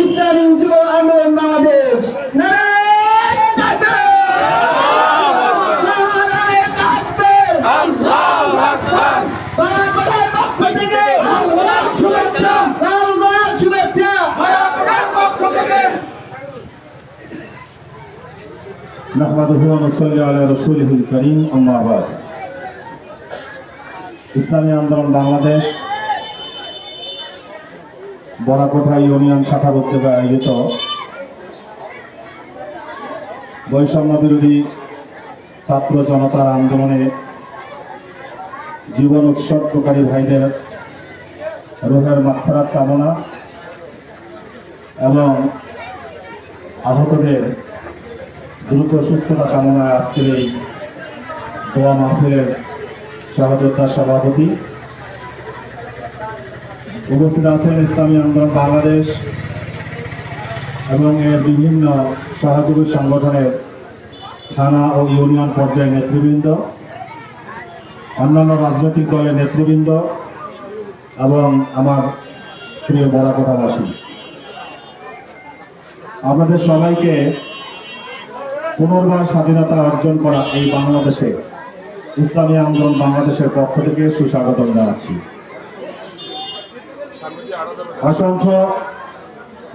ইসলামী যুব আন্দোলন বাংলাদেশ। ইসলামী আন্দোলন বাংলাদেশ বড়াকোঠা ইউনিয়ন শাখা কর্তৃক আয়োজিত বৈষম্য বিরোধী ছাত্র জনতার আন্দোলনে জীবন উৎসর্গকারী ভাইদের রুহের মাগফিরাত কামনা এবং আহতদের দ্রুত সুস্থতা কামনায় আজকের এই দোয়া মাহফিলের সহযোদ্ধা সভাপতি উপস্থিত আছেন ইসলামী আন্দোলন বাংলাদেশ এবং এর বিভিন্ন সহযোগী সংগঠনের থানা ও ইউনিয়ন পর্যায়ের নেতৃবৃন্দ, অন্যান্য রাজনৈতিক দলের নেতৃবৃন্দ এবং আমার প্রিয় বড়াকোঠাবাসী, আপনাদের সবাইকে পুনর্বার স্বাধীনতা অর্জন করা এই বাংলাদেশে ইসলামী আন্দোলন বাংলাদেশের পক্ষ থেকে সুস্বাগতম জানাচ্ছি। অসংখ্য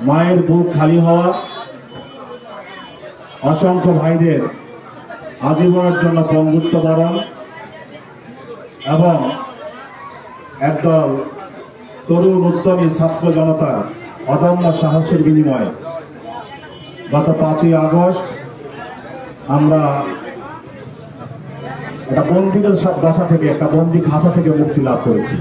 মায়ের বুক খালি হওয়া, অসংখ্য ভাইদের আজীবনের জন্য বন্ধুত্ব বরণ এবং একদল তরুণ উদ্যমী ছাত্র জনতার অদম্য সাহসের বিনিময়ে গত 5ই আগস্ট আমরা একটা বন্দীদের দশা থেকে, একটা বন্দী খাঁচা থেকে মুক্তি লাভ করেছি।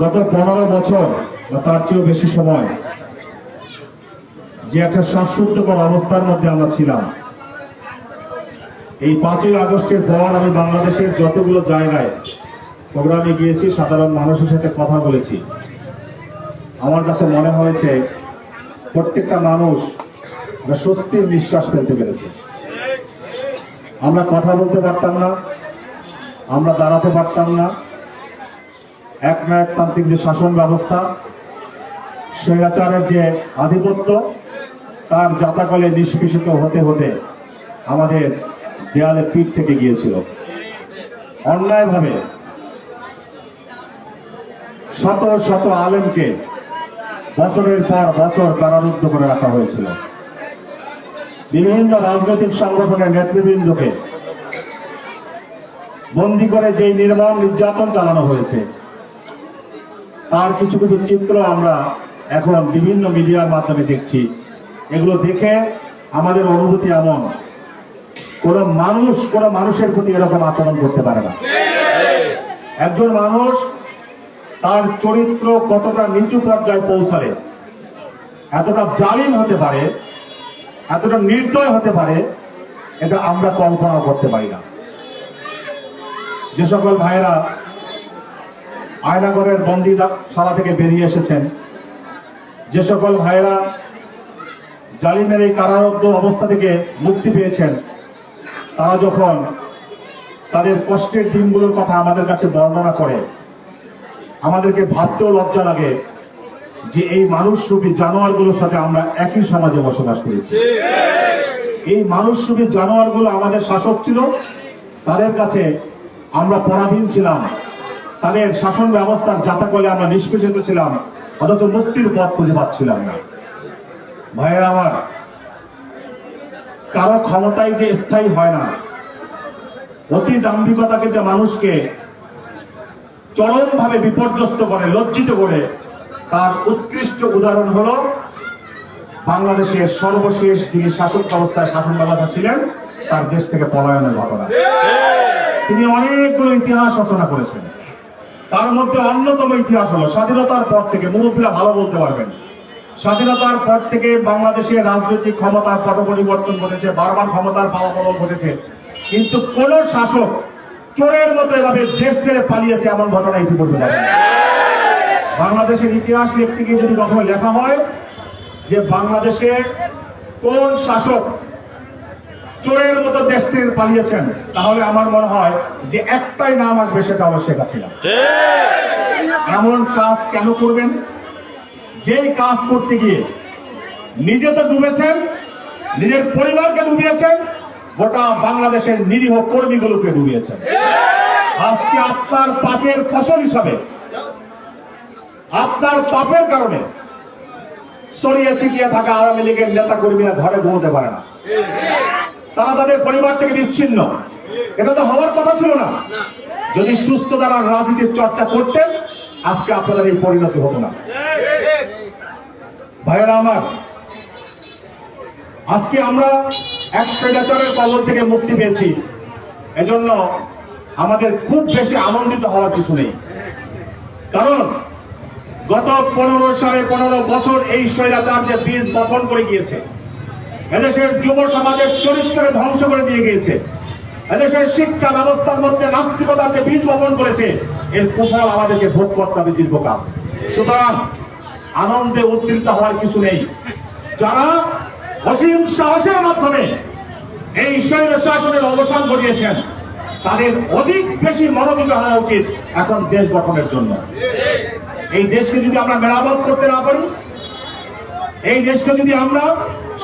গত 15 বছর বা তার চেয়েও বেশি সময় যে একটা শ্বাসরুদ্ধকর অবস্থার মধ্যে আমরা ছিলাম, এই 5ই আগস্টের পর আমি বাংলাদেশের যতগুলো জায়গায় প্রোগ্রামে গিয়েছি, সাধারণ মানুষের সাথে কথা বলেছি, আমার কাছে মনে হয়েছে প্রত্যেকটা মানুষ স্বস্তির নিঃশ্বাস ফেলতে পেরেছে। আমরা কথা বলতে পারতাম না, আমরা দাঁড়াতে পারতাম না, একনায়কতান্ত্রিক যে শাসন ব্যবস্থা, স্বৈরাচারের যে আধিপত্য, তার জাতাকলে নিষ্পেষিত হতে হতে আমাদের দেয়ালে পিঠ থেকে গিয়েছিল। অন্যায়ভাবে শত শত আলেমকে বছরের পর বছর কারারুদ্ধ করে রাখা হয়েছিল। বিভিন্ন রাজনৈতিক সংগঠনের নেতৃবৃন্দকে বন্দী করে যে নির্মম নির্যাতন চালানো হয়েছে, তার কিছু কিছু চিত্র আমরা এখন বিভিন্ন মিডিয়ার মাধ্যমে দেখছি। এগুলো দেখে আমাদের অনুভূতি এমন, কোন মানুষের প্রতি এরকম আচরণ করতে পারে না। একজন মানুষ তার চরিত্র কতটা নিচু পর্যায়ে পৌঁছালে এতটা জালিম হতে পারে, এতটা নির্দয় হতে পারে, এটা আমরা কল্পনা করতে পারি না। যে সকল ভাইয়েরা আয়নাগরের বন্দিশালা থেকে বেরিয়ে এসেছেন, যে সকল ভাইয়েরা জালিমের এই কারারুদ্ধ অবস্থা থেকে মুক্তি পেয়েছেন, তারা যখন তাদের কষ্টের দিনগুলোর কথা আমাদের কাছে বর্ণনা করে, আমাদেরকে ভাবতেও লজ্জা লাগে যে এই মানুষরূপী জানোয়ারগুলোর সাথে আমরা একই সমাজে বসবাস করেছি। এই মানুষরূপী জানোয়ারগুলো আমাদের শাসক ছিল, তাদের কাছে আমরা পরাধীন ছিলাম, তাদের শাসন ব্যবস্থার জাতাকলে আমরা নিষ্পেষিত ছিলাম, অথচ মুক্তির পথ খুঁজে পাচ্ছিলাম না। ভাইয়েরা আমার, কারো ক্ষমতাই যে স্থায়ী হয় না, অতি দাম্ভিকতাকে যে মানুষকে চরমভাবে বিপর্যস্ত করে, লজ্জিত করে, তার উৎকৃষ্ট উদাহরণ হল বাংলাদেশের সর্বশেষ যিনি শাসক ব্যবস্থায় শাসন ব্যবস্থা ছিলেন, তার দেশ থেকে পলায়নের ঘটনা। তিনি অনেকগুলো ইতিহাস রচনা করেছেন, তার মধ্যে অন্যতম ইতিহাস হলো স্বাধীনতার পর থেকে, মুরব্বীরা ভালো বলতে পারবেন, স্বাধীনতার পর থেকে বাংলাদেশের রাজনৈতিক ক্ষমতার পট পরিবর্তন ঘটেছে, বারবার ক্ষমতার পালাবদল ঘটেছে, কিন্তু কোন শাসক চোরের মতো এভাবে দেশ ছেড়ে পালিয়েছে এমন ঘটনা ইতিপূর্বে ঘটেনি। বাংলাদেশের ইতিহাস লিখতে গিয়ে যদি কখনো লেখা হয় যে বাংলাদেশে কোন শাসক চোরের মতো দেশ থেকে পালিয়েছেন, তাহলে আমার মনে হয় যে একটাই নাম আসবে, সেটা হলো শেখ হাসিনা। এমন কাজ কেন করবেন যেই কাজ করতে গিয়ে নিজে তো ডুবেছেন, নিজের পরিবারকে ডুবিয়েছেন, গোটা বাংলাদেশের নিরীহ কর্মীগুলোকে ডুবিয়েছেন। আজকে আপনার পাপের ফসল হিসাবে, আপনার পাপের কারণে ছড়িয়ে ছিটিয়ে থাকা আওয়ামী লীগের নেতা কর্মীরা ঘরে ঘুমোতে পারে না, তারা তাদের পরিবার থেকে বিচ্ছিন্ন। এটা তো হওয়ার কথা ছিল না। যদি সুস্থ দ্বারা রাজনীতির চর্চা করতেন আজকে আপনাদের এই পরিণতি হতো না। ভাইয়েরা আমার, আজকে আমরা এক স্বৈরাচারের কবল থেকে মুক্তি পেয়েছি, এজন্য আমাদের খুব বেশি আনন্দিত হওয়ার কিছু নেই। কারণ গত 15 বছর এই স্বৈরাচার যে বীজ বপন করে গিয়েছে, এদেশের যুব সমাজের চরিত্রে ধ্বংস করে দিয়ে গিয়েছে, এদেশের শিক্ষা ব্যবস্থার মধ্যে নাস্তিকতার যে বীজ বপন করেছে, এর কুফল আমাদেরকে ভোগ করতে হবে দীর্ঘকাল। সুতরাং আনন্দে উদ্দীপ্ত হওয়ার কিছু নেই। যারা অসীম সাহসের মাধ্যমে এই স্বৈর শাসনের অবসান ঘটিয়েছেন, তাদের অধিক বেশি মনোযোগী হওয়া উচিত এখন দেশ গঠনের জন্য। এই দেশকে যদি আমরা মেরামত করতে না পারি, এই দেশকে যদি আমরা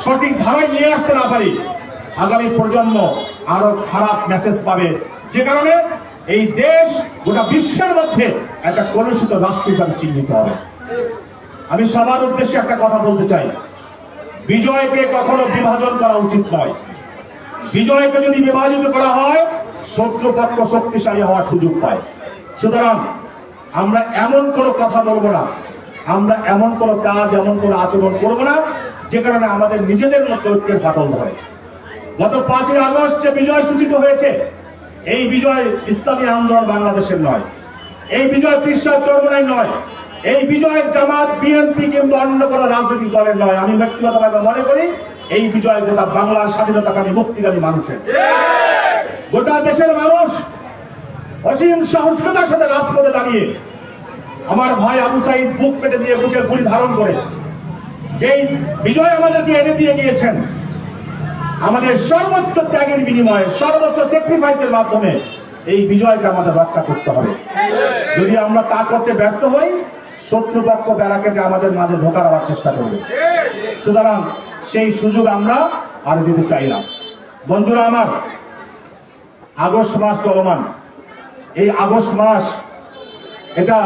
সঠিক ধারায় নিয়ে আসতে না পারি, আগামী প্রজন্ম আরো খারাপ মেসেজ পাবে, যে কারণে এই দেশ গোটা বিশ্বের মধ্যে একটা কলুষিত রাষ্ট্র হিসাবে চিহ্নিত হবে। আমি সবার উদ্দেশ্যে একটা কথা বলতে চাই, বিজয়কে কখনো বিভাজন করা উচিত নয়। বিজয়কে যদি বিভাজিত করা হয়, শত্রুপক্ষ শক্তিশালী হওয়ার সুযোগ পায়। সুতরাং আমরা এমন কোনো কথা বলবো না, আমরা এমন কোনো কাজ, এমন কোনো আচরণ করবো না যে কারণে আমাদের নিজেদের মধ্যে ঐক্যের ফাটল ধরে। গত 5ই আগস্ট যে বিজয় সূচিত হয়েছে, এই বিজয় ইসলামী আন্দোলন বাংলাদেশের নয়, এই বিজয় পীর সাহেব চরমনাই নয়, এই বিজয় জামাত, বিএনপি কিংবা অন্য কোন রাজনৈতিক দলের নয়। আমি ব্যক্তিগতভাবে মনে করি এই বিজয় গোটা বাংলার স্বাধীনতাকামী মুক্তিকামী মানুষের। গোটা দেশের মানুষ অসীম সাহসিকতার সাথে রাজপথে দাঁড়িয়ে, আমার ভাই আবু সাইদ বুক পেটে দিয়ে বুকের গুলি ধারণ করে যেই বিজয় আমাদেরকে এনে দিয়ে গিয়েছেন, আমাদের সর্বোচ্চ ত্যাগের বিনিময়ে, সর্বোচ্চ স্যাক্রিফাইসের মাধ্যমে এই বিজয়কে আমাদের রক্ষা করতে হবে। যদি আমরা তা করতে ব্যর্থ হই, শত্রুপক্ষ ব্যারাকেটে আমাদের মাঝে ঢোকার আবার চেষ্টা করবে। সুতরাং সেই সুযোগ আমরা আর দিতে চাই না। বন্ধুরা আমার, আগস্ট মাস চলমান, এই আগস্ট মাস এটা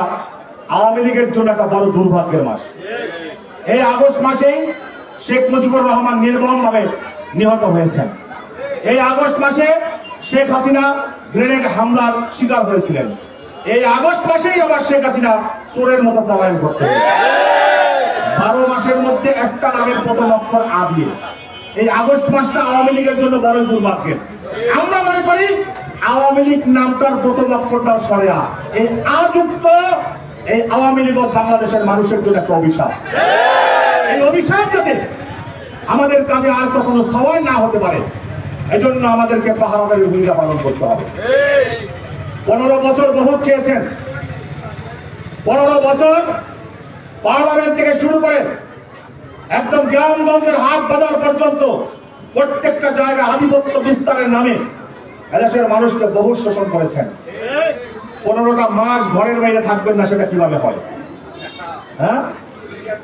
আওয়ামী লীগের জন্য একটা বড় দুর্ভাগ্যের মাস। এই আগস্ট মাসেই শেখ মুজিবুর রহমান নির্মমভাবে নিহত হয়েছেন। এই আগস্ট মাসে শেখ হাসিনা গ্রেনেড হামলার শিকার হয়েছিলেন। এই আগস্ট মাসেই আবার শেখ হাসিনা চোরের মতো পলায়ন করতে হয়েছে। 12 মাসের মধ্যে একটা নামের প্রথম অক্ষর আ দিয়ে। এই আগস্ট মাসটা আওয়ামী লীগের জন্য বড় দুর্ভাগ্যের। আমরা মনে করি আওয়ামী লীগ নামটার প্রথম অক্ষরটা সরে আ। এই আযুক্ত এই আওয়ামী লীগ বাংলাদেশের মানুষের জন্য একটা অভিশাপ। এই অভিশাপ যাতে আমাদের কাজে আর কখনো সবাই না হতে পারে, এজন্য আমাদেরকে পাহারাদারি ভূমিকা পালন করতে হবে। 15 বছর বহুত চেয়েছেন, 15 বছর পার্লামেন্ট থেকে শুরু করে একদম গ্রামগঞ্জের হাট বাজার পর্যন্ত প্রত্যেকটা জায়গায় আধিপত্য বিস্তারের নামে এদেশের মানুষকে বহু শোষণ করেছেন। 15টা মাস ঘরের বাইরে থাকবেন না, সেটা কিভাবে হয়? হ্যাঁ,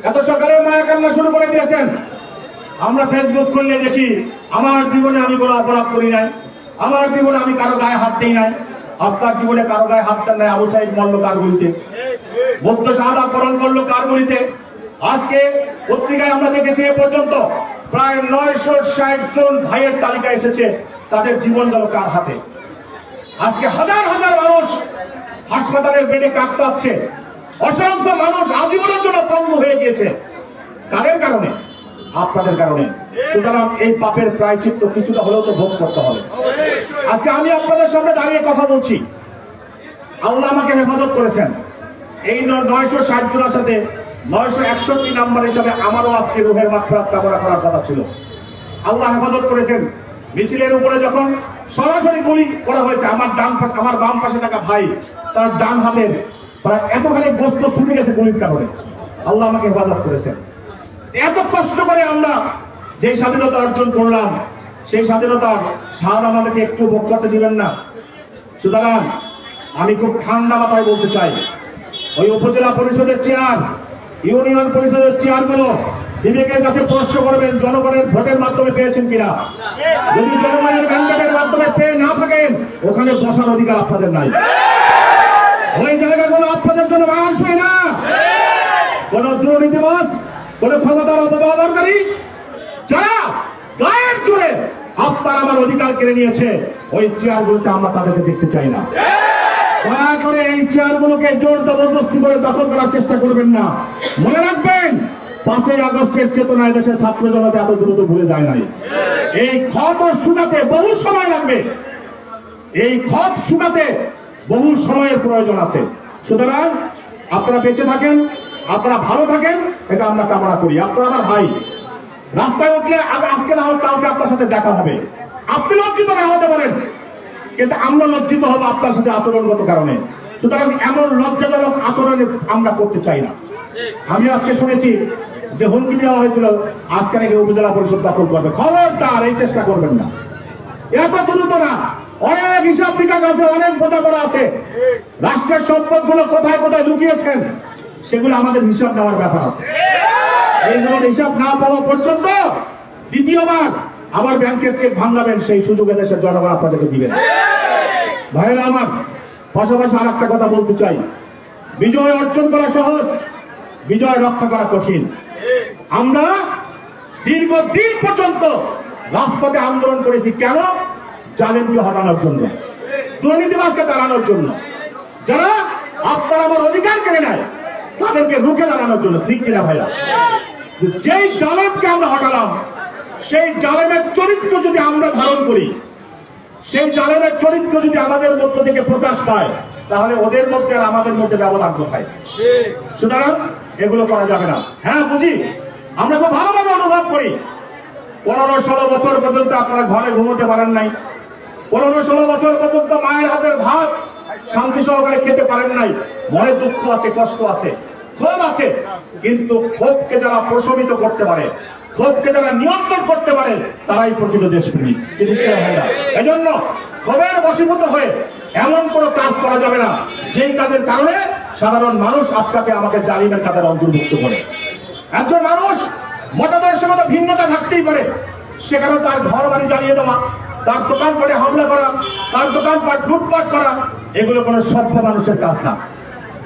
এত সকালে মায়া কান্না শুরু করে দিয়েছেন। আমরা ফেসবুক করলে দেখি, আমার জীবনে আমি কোনো অপরাধ করি নাই, আমার জীবনে আমি কারো গায়ে হাত দিই নাই। আপনার জীবনে কারো গায়ে হাত দেন নাই। আবু সাইদ মরল কার গুলিতে, বৌদ্ধ শাহাদাত বরণ করলো কার গুলিতে। আজকে পত্রিকায় আমরা দেখেছি এ পর্যন্ত প্রায় 960 জন ভাইয়ের তালিকা এসেছে, তাদের জীবন গেল কার হাতে। আজকে হাজার হাজার মানুষ হাসপাতালের বেডে কাটতে, অসংখ্য মানুষ আজীবনের জন্য পঙ্গু হয়ে গিয়েছে। কাদের কারণে? আপনাদের কারণে। সুতরাং এই পাপের প্রায়শ্চিত্ত কিছুটা হলেও তো ভোগ করতে হবে। আজকে আমি আপনাদের সামনে দাঁড়িয়ে কথা বলছি, আল্লাহ আমাকে হেফাজত করেছেন। এই 960 জনের সাথে 961 নাম্বার হিসাবে আমারও আজকে রুহের মাগফিরাত কামনা করার কথা ছিল। আল্লাহ হেফাজত করেছেন। মিছিলের উপরে যখন সরাসরি গুলি করা হয়েছে, আমার বাম পাশে থাকা ভাই, তার ডান হাতের প্রায় এতখানি গোস্ত ছুটে গেছে গুলির কারণে। আল্লাহ আমাকে হেফাজত করেছেন। এত কষ্ট করে আমরা যে স্বাধীনতা অর্জন করলাম, সেই স্বাধীনতার স্বাদ আমাদেরকে একটু ভোগ করতে দিবেন না। সুতরাং আমি খুব ঠান্ডা মাথায় বলতে চাই, ওই উপজেলা পরিষদের চেয়ার, ইউনিয়ন পরিষদের চেয়ারগুলো বিবেকের কাছে প্রশ্ন করবেন জনগণের ভোটের মাধ্যমে পেয়েছেন কিনা। যদি জনগণের ম্যান্ডেটের মাধ্যমে পেয়ে না থাকেন, ওখানে বসার অধিকার আপনাদের নাই। ওই জায়গাগুলো আপনাদের জন্য মানানসই না। কোন দুর্নীতিবাজ, কোন ক্ষমতার অপব্যবহারকারী যারা গায়ের জোরে আপনার আমার অধিকার কেড়ে নিয়েছে, ওই চেয়ারগুলোতে আমরা তাদেরকে দেখতে চাই না। দয়া করে এই চেয়ারগুলোকে জোর জবরদস্তি করে দখল করার চেষ্টা করবেন না। মনে রাখবেন, 5ই আগস্টের চেতনায় দেশের ছাত্র জনতা এত দ্রুত ভুলে যায় নাই। এই ক্ষত শুকাতে বহু সময় লাগবে, এই ক্ষত শুকাতে বহু সময়ের প্রয়োজন আছে। সুতরাং আপনারা বেঁচে থাকেন, আপনারা ভালো থাকেন, এটা আমরা কামনা করি। আপনারা আমার ভাই, রাস্তায় উঠলে আজকে না হোক কালকে আপনার সাথে দেখা হবে। আপনি লজ্জিত না হতে পারেন, কিন্তু আমরা লজ্জিত হব আপনার সাথে আচরণগত কারণে। সুতরাং এমন লজ্জাজনক আচরণ আমরা করতে চাই না। আমি আজকে শুনেছি যে হুমকি দেওয়া হয়েছিল আজকে নাকি উপজেলা পরিষদ দখল করবে। খবরদার এই চেষ্টা করবেন না, এত দ্রুত না। অনেক হিসাব নিকাশ আছে, অনেক বোঝাপড়া আছে। রাষ্ট্রের সম্পদগুলো কোথায় কোথায় লুকিয়েছেন, সেগুলো আমাদের হিসাব নেওয়ার ব্যাপার আছে। এইগুলোর হিসাব না পাওয়া পর্যন্ত দ্বিতীয়বার আবার ব্যাংকের চেক ভাঙাবেন, সেই সুযোগ দেশের জনগণ আপনাদেরকে দিবেন। ভাইয়েরা আমার, পাশাপাশি আর একটা কথা বলতে চাই, বিজয় অর্জন করা সহজ, বিজয় রক্ষা করা কঠিন। আমরা দীর্ঘদিন পর্যন্ত রাজপথে আন্দোলন করেছি কেন? জালেমকে হটানোর জন্য, দুর্নীতিবাজকে দাঁড়ানোর জন্য, যারা আপনার আমার অধিকার কেড়ে নেয় তাদেরকে রুখে দাঁড়ানোর জন্য। ঠিক কিনা ভাইয়া? যেই জালেমকে আমরা হটালাম, সেই জালেমের চরিত্র যদি আমরা ধারণ করি, সেই জালেমের চরিত্র যদি আমাদের মধ্য থেকে প্রকাশ পায়, তাহলে ওদের মধ্যে আর আমাদের মধ্যে ব্যবধান কোথায়? সুতরাং এগুলো করা যাবে না। হ্যাঁ বুঝি, আমরা খুব ভালোভাবে অনুভব করি 15-16 বছর পর্যন্ত আপনারা ঘরে ঘুমোতে পারেন নাই, 15-16 বছর পর্যন্ত মায়ের হাতের ভাত শান্তি সহকারে খেতে পারেন নাই। মনে দুঃখ আছে, কষ্ট আছে, ক্ষোভ আছে, কিন্তু ক্ষোভকে যারা প্রশমিত করতে পারে, ক্ষোভকে যারা নিয়ন্ত্রণ করতে পারে, তারাই প্রকৃত দেশপ্রেমিক। এজন্য ক্ষোভের বশীভূত হয়ে এমন কোনো কাজ করা যাবে না যেই কাজের কারণে সাধারণ মানুষ আপনাকে আমাকে জালিমের কাতারে অন্তর্ভুক্ত করে। একজন মানুষ মতাদর্শগত ভিন্নতা থাকতেই পারে, সেখানে তার ঘর বাড়ি জ্বালিয়ে দেওয়া, তার দোকানপাটে হামলা করা, তার দোকানপাট লুটপাট করা, এগুলো কোনো সভ্য মানুষের কাজ না।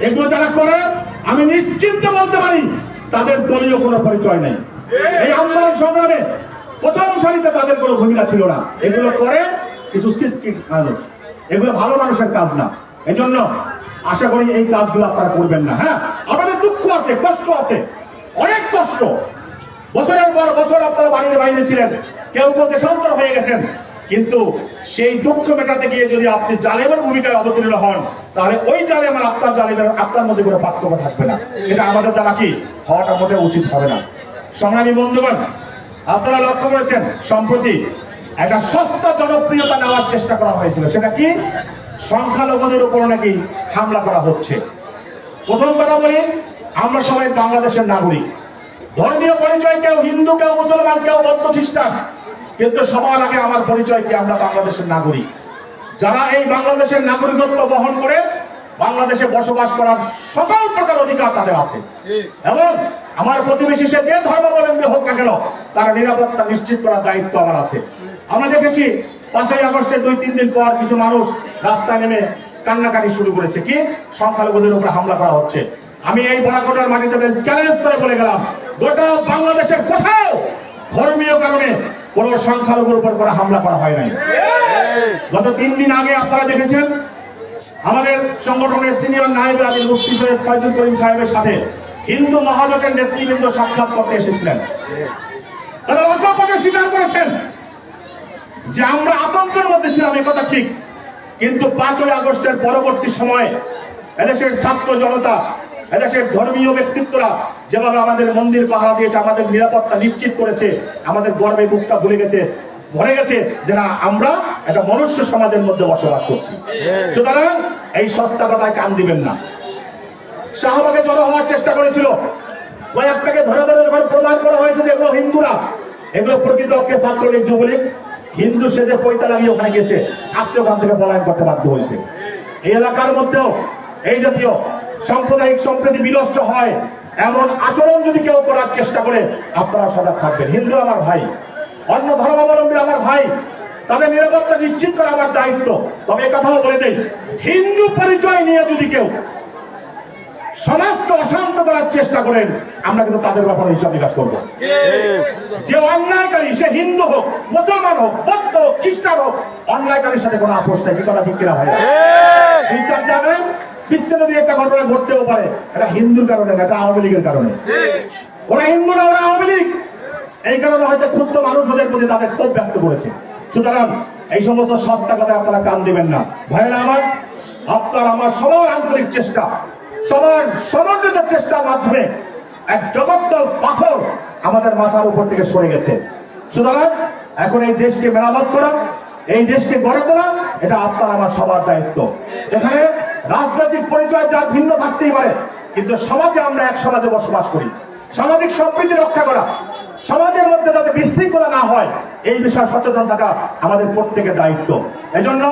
এগুলো যারা করে, আমি নিশ্চিন্তে বলতে পারি তাদের দলীয় কোনো পরিচয় নেই। এই আন্দোলন সংগ্রামে প্রথম সারিতে তাদের কোনো ভূমিকা ছিল না। এগুলো করে কিছু সিস্কিন মানুষ, এগুলো ভালো মানুষের কাজ না। এজন্য আশা করি এই কাজগুলো আপনারা করবেন না। হ্যাঁ, আমাদের দুঃখ আছে, কষ্ট আছে, অনেক কষ্ট। বছরের পর বছর আপনারা বাড়ির বাইরে ছিলেন, কেউ কেউ দেশান্তর হয়ে গেছেন, কিন্তু সেই দুঃখ মেটাতে গিয়ে যদি আপনি জালেমের ভূমিকায় অবতীর্ণ হন, তাহলে ওই জালেম আর আপনার জালেমের আপনার মধ্যে কোনো পার্থক্য থাকবে না। এটা আমাদের দ্বারা কি হওয়াটা মোটেও উচিত হবে না। সংগ্রামী বন্ধুগণ, আপনারা লক্ষ্য করেছেন সম্প্রতি একটা সস্তা জনপ্রিয়তা নেওয়ার চেষ্টা করা হয়েছিল। সেটা কি? সংখ্যালঘুদের উপর নাকি হামলা করা হচ্ছে। প্রথম কথা বলি, আমরা সবাই বাংলাদেশের নাগরিক। ধর্মীয় পরিচয় কেউ হিন্দু, কেউ মুসলমান, কেউ বৌদ্ধ খ্রিস্টান, কিন্তু সবার আগে আমার পরিচয় কি? আমরা বাংলাদেশের নাগরিক। যারা এই বাংলাদেশের নাগরিকত্ব বহন করে বাংলাদেশে বসবাস করার সকল প্রকার অধিকার তাদের আছে, এবং আমার প্রতিবেশী সে যে ধর্মাবলম্বী হোক না কেন, তার নিরাপত্তা নিশ্চিত করার দায়িত্ব আমার আছে। আমরা দেখেছি 5ই আগস্টের 2-3 দিন পর কিছু মানুষ রাস্তায় নেমে কান্নাকাটি শুরু করেছে। কি? সংখ্যালঘুদের উপরে হামলা করা হচ্ছে। আমি এই বড়াকোটার মাটিতে চ্যালেঞ্জ করে বলে গেলাম, গোটা বাংলাদেশের কোথাও ধর্মীয় কারণে কোন সংখ্যালঘুর উপর কোনো হামলা করা হয় নাই। গত 3 দিন আগে আপনারা দেখেছেন আমাদের সংগঠনের সিনিয়র নায়েবে আলী মুফতি সৈয়দ ফয়জুল করিম সাহেবের সাথে হিন্দু মহাজোটের নেতৃবৃন্দ সাক্ষাৎ করতে এসেছিলেন। তারা অকপটে স্বীকার করেছেন যে আমরা আতঙ্কের মধ্যে ছিলাম, একথা ঠিক, কিন্তু 5ই আগস্টের পরবর্তী সময়ে এদেশের ছাত্র জনতা, এদেশের ধর্মীয় ব্যক্তিত্বরা যেভাবে আমাদের মন্দির পাহারা দিয়েছে, আমাদের নিরাপত্তা নিশ্চিত করেছে, আমাদের গর্বে বুকটা ভরে গেছে যে না, আমরা একটা মনুষ্য সমাজের মধ্যে বসবাস করছি। সুতরাং এই সস্তা কথায় কান দিবেন না। শাহবাগে জড়ো হওয়ার চেষ্টা করেছিল, কয়েকটাকে ধরে ধরে যখন প্রমাণ করা হয়েছে যে এগুলো হিন্দুরা, এগুলো প্রকৃত অর্থে ছাত্রলীগ, যুবলীগ, হিন্দু সেজে পয়তা লাগিয়ে ওখানে গেছে, আজকে ওখান থেকে পলায়ন করতে বাধ্য হয়েছে। এই এলাকার মধ্যেও এই জাতীয় সাম্প্রদায়িক সম্প্রীতি বিনষ্ট হয় এমন আচরণ যদি কেউ করার চেষ্টা করে, আপনারা সজাগ থাকবেন। হিন্দু আমার ভাই, অন্য ধর্মাবলম্বী আমার ভাই, তাদের নিরাপত্তা নিশ্চিত করা আমার দায়িত্ব। তবে কথাও বলে দেই, হিন্দু পরিচয় নিয়ে যদি কেউ সমাজকে অশান্ত করার চেষ্টা করেন, আমরা কিন্তু তাদের ব্যাপারে হিসাব নিকাশ করবো। যে অন্যায়কারী, সে হিন্দু হোক, মুসলমান হোক, বৌদ্ধ হোক, খ্রিস্টান হোক, অন্যায়কারীর সাথে কোনো আপোষ নেই। কি কথা ঠিক কিনা ভাই? বিচার যাবেন, বিশ্বে যদি একটা ঘটনা ঘটতেও পারে, এটা হিন্দুর কারণে না, এটা আওয়ামী লীগের কারণে। ওরা হিন্দু না, ওরা আওয়ামী লীগ। এই কারণে হয়তো ক্ষুদ্র মানুষ ওদের প্রতি তাদের ক্ষোভ ব্যক্ত করেছে। সুতরাং এই সমস্ত সত্তা কথা আপনারা কান দিবেন না। ভাইয়েরা আমার, আপনার আমার সবার আন্তরিক চেষ্টা, সবার সমন্বিত চেষ্টার মাধ্যমে এক জগদ্দল পাথর আমাদের মাথার উপর থেকে সরে গেছে। সুতরাং এখন এই দেশকে মেরামত করা, এই দেশকে গড়ে তোলা, এটা আপনার আমার সবার দায়িত্ব। এখানে রাজনৈতিক পরিচয় যার ভিন্ন থাকতেই পারে, কিন্তু সমাজে আমরা এক সমাজে বসবাস করি। সামাজিক সম্প্রীতি রক্ষা করা, সমাজের মধ্যে যাতে বিশৃঙ্খলা না হয়, এই বিষয়ে সচেতন থাকা আমাদের প্রত্যেকের দায়িত্ব। এজন্য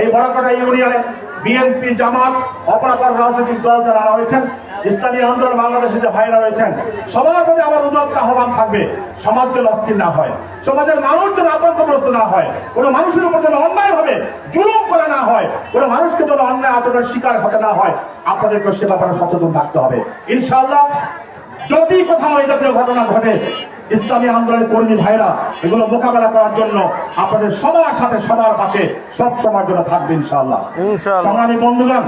এই বড়কাটা ইউনিয়নে বিএনপি, জামাত, অপরাপর রাজনৈতিক দল যারা রয়েছেন, ইসলামী আন্দোলন বাংলাদেশের যে ভাইরা রয়েছেন, সবার প্রতি আমার উদ্যোক্তা আহ্বান থাকবে, সমাজ যেন অস্থির না হয়, সমাজের মানুষ যেন আতঙ্কগ্রস্ত না হয়, কোনো মানুষের উপর যেন অন্যায় ভাবে জুলুম করা না হয়, কোনো মানুষকে যেন অন্যায় আচরণের শিকার হতে না হয়, আপনাদেরকে সে ব্যাপারে সচেতন থাকতে হবে। ইনশাআল্লাহ যদি কোথাও এই জাতীয় ঘটনা ঘটে, ইসলামী আন্দোলনের কর্মী ভাইরা এগুলো মোকাবেলা করার জন্য আপনাদের সবার সাথে, সবার পাশে সব সময়ের জন্য থাকবে ইনশাআল্লাহ। সংগ্রামী বন্ধুগণ,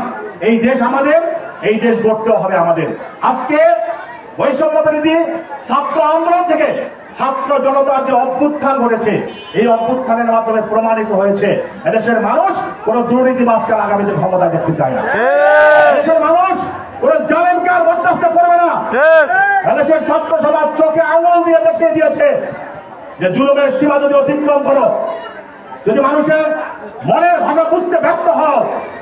এই দেশ আমাদের, এই দেশ গড়তেও হবে আমাদের। আজকে বৈষম্য বিরোধী ছাত্র আন্দোলন থেকে ছাত্র জনতার যে অভ্যুত্থান ঘটেছে, এই অভ্যুত্থানের মাধ্যমে প্রমাণিত হয়েছে এদেশের মানুষ কোন দুর্নীতিবাজকে আগামীতে ক্ষমতা দেখতে চায় না। এদেশের মানুষ কোন জালেমকে আর বরদাস্ত করবে না। এদেশের ছাত্র সমাজ চোখে আঙুল দিয়ে দেখিয়ে দিয়েছে যে জুলুমের সীমা যদি অতিক্রম করো, যদি মানুষের মনের ভাষা বুঝতে ব্যর্থ হও,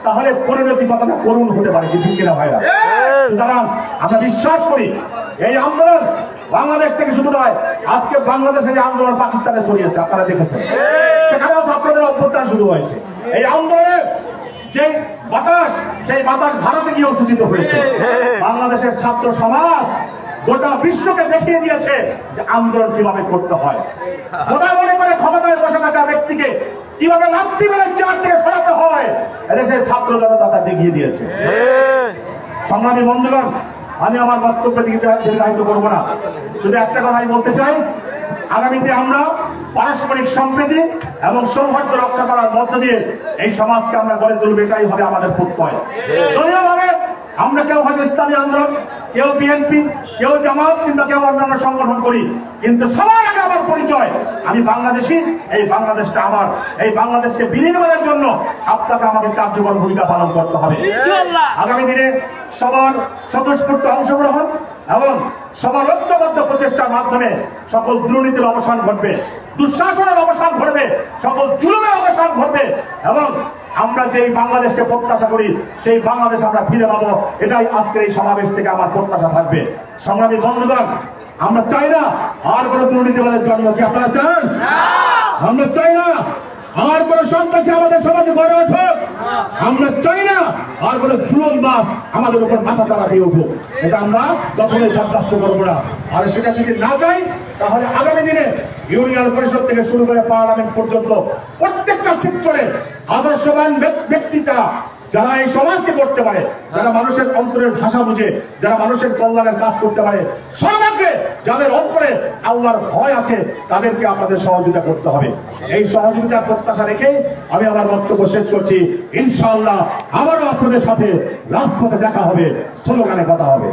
তাহলে পরিণতি কতটা করুণ হতে পারে। কি ঠিক কিনা ভাইরা? সুতরাং আমরা বিশ্বাস করি এই আন্দোলন বাংলাদেশ থেকে শুধু নয়, আজকে বাংলাদেশে যে আন্দোলন পাকিস্তানে ছড়িয়েছে আপনারা দেখেছেন, সেখানেও ছাত্রদের অভ্যুত্থান শুরু হয়েছে। এই আন্দোলনের যে বাতাস, সেই বাতাস ভারতে গিয়েও সূচিত হয়েছে। বাংলাদেশের ছাত্র সমাজ গোটা বিশ্বকে দেখিয়ে দিয়েছে যে আন্দোলন কিভাবে করতে হয়। গোটা মনে করে ক্ষমতায় বসে থাকা ব্যক্তিকে কিভাবে লাথি মেরে চেয়ার থেকে সরাতে হয়, এদেশের ছাত্র জনতা তা দেখিয়ে দিয়েছে। সংগ্রামী বন্ধুগণ, আমি আমার বক্তব্য দীর্ঘায়িত করবো না, শুধু একটা কথাই বলতে চাই, আগামীতে আমরা পারস্পরিক সম্প্রীতি এবং সৌহার্দ্য রক্ষা করার মধ্য দিয়ে এই সমাজকে আমরা গড়ে তুলব, এটাই হবে আমাদের প্রত্যয়। দলীয়ভাবে আমরা কেউ হয়তো ইসলামী আন্দোলন, কেউ বিএনপি, কেউ জামাত, কিংবা কেউ অন্যান্য সংগঠন করি, কিন্তু সবার আগে আমার পরিচয়, আমি বাংলাদেশী, এই বাংলাদেশটা আমার। এই বাংলাদেশকে বিনির্মাণের জন্য আপনাকে আমাদের কার্যকর ভূমিকা পালন করতে হবে। আগামী দিনে সবার স্বতঃস্ফূর্ত অংশগ্রহণ এবং সবার ঐক্যবদ্ধ প্রচেষ্টার মাধ্যমে সকল দুর্নীতির অবসান ঘটবে, দুঃশাসনের অবসান ঘটবে, সকল জুলুমের অবসান ঘটবে, এবং আমরা যেই বাংলাদেশকে প্রত্যাশা করি সেই বাংলাদেশ আমরা ফিরে পাবো। এটাই আজকের এই সমাবেশ থেকে আমার প্রত্যাশা থাকবে। সংগ্রামী বন্ধুগণ, আমরা চাই না আর কোনো দুর্নীতিবাদের জন্ম। কি আপনারা চান? আমরা চাই না আর কোন সন্ত্রাসী আমাদের সমাজে গড়ে উঠুক। আমরা চাই না আর কোন জুলুমবাজ আমাদের উপর মাথা চাড়া দিয়ে উঠুক। এটা আমরা যখনই বরদাস্ত করবো না। আর সেটা যদি না চাই, তাহলে আগামী দিনে ইউনিয়ন পরিষদ থেকে শুরু করে পার্লামেন্ট পর্যন্ত প্রত্যেকটা সেক্টরে আদর্শবান ব্যক্তিরা, যারা এই সমাজকে করতে পারে, যারা মানুষের অন্তরের ভাষা বুঝে, যারা মানুষের কল্যাণের কাজ করতে পারে, সর্বাগ্রে যাদের অন্তরে আল্লাহর ভয় আছে, তাদেরকে আপনাদের সহযোগিতা করতে হবে। এই সহযোগিতার প্রত্যাশা রেখেই আমি আমার বক্তব্য শেষ করছি। ইনশাআল্লাহ আবারও আপনাদের সাথে রাজপথে দেখা হবে, স্লোগানে কথা হবে।